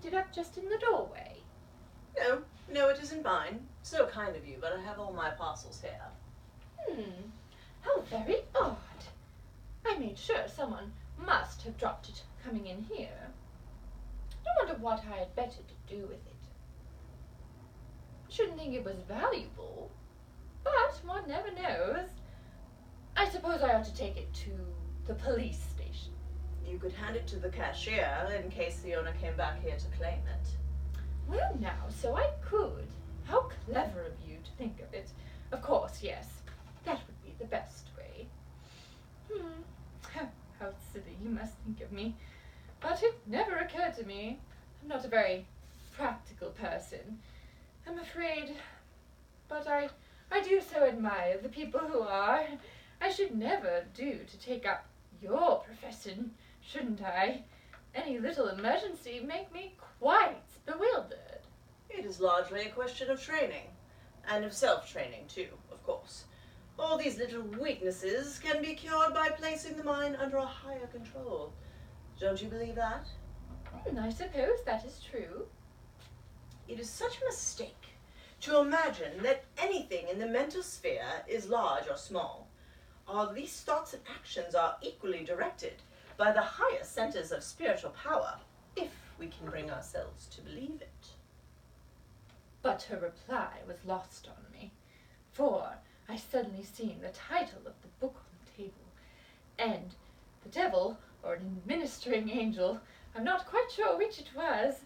it up just in the doorway. No, it isn't mine. So kind of you, but I have all my parcels here. How very odd. I made sure someone must have dropped it coming in here. I wonder what I had better to do with it. I shouldn't think it was valuable, but one never knows. I suppose I ought to take it to the police station. You could hand it to the cashier in case the owner came back here to claim it. Well now, so I could. How clever of you to think of it. Of course, yes. That would be the best way. How silly you must think of me. But it never occurred to me. I'm not a very practical person, I'm afraid. But I do so admire the people who are. I should never do to take up your profession, shouldn't I? Any little emergency make me quite bewildered. It is largely a question of training, and of self-training too, of course. All these little weaknesses can be cured by placing the mind under a higher control. Don't you believe that? I suppose that is true. It is such a mistake to imagine that anything in the mental sphere is large or small. All these thoughts and actions are equally directed by the higher centers of spiritual power, if we can bring ourselves to believe it. But her reply was lost on me, for I suddenly seen the title of the book on the table, and the devil, or an administering angel, I'm not quite sure which it was,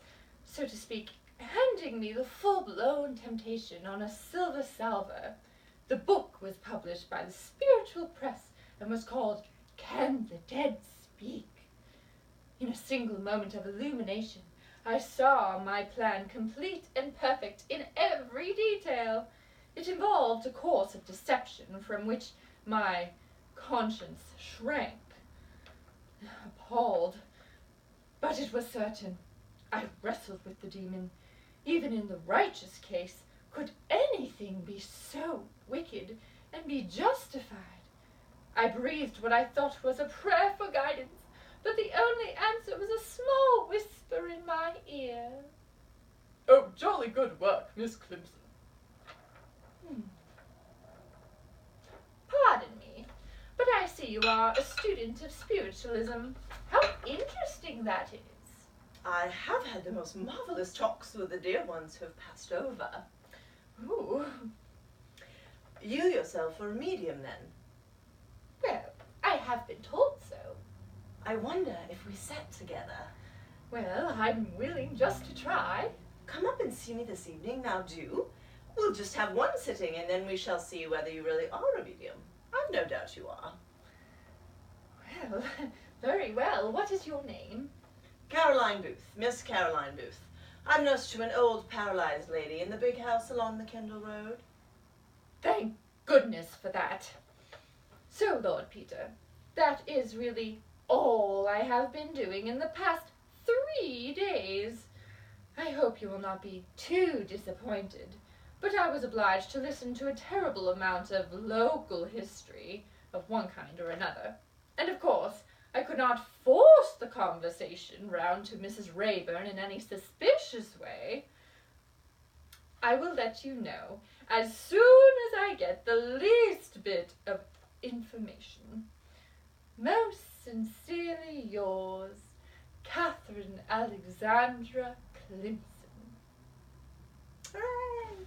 so to speak, handing me the full-blown temptation on a silver salver. The book was published by the Spiritual Press and was called Can the Dead Speak? In a single moment of illumination, I saw my plan complete and perfect in every detail. It involved a course of deception from which my conscience shrank. Appalled, but it was certain. I wrestled with the demon. Even in the righteous case, could anything be so wicked and be justified? I breathed what I thought was a prayer for guidance, but the only answer was a small whisper in my ear. Oh, jolly good work, Miss Climpson. Pardon me, but I see you are a student of spiritualism. How interesting that is. I have had the most marvelous talks with the dear ones who have passed over. Ooh. You yourself are a medium, then? Well, I have been told so. I wonder if we sat together. Well, I'm willing just to try. Come up and see me this evening, now do. We'll just have one sitting, and then we shall see whether you really are a medium. I've no doubt you are. Well, very well. What is your name? Caroline Booth, Miss Caroline Booth. I'm nurse to an old paralyzed lady in the big house along the Kendall Road. Thank goodness for that. So, Lord Peter, that is really all I have been doing in the past 3 days. I hope you will not be too disappointed, but I was obliged to listen to a terrible amount of local history of one kind or another, and of course I could not force the conversation round to Mrs. Rayburn in any suspicious way. I will let you know as soon as I get the least bit of information. Most sincerely yours, Catherine Alexandra Climpson. Hooray!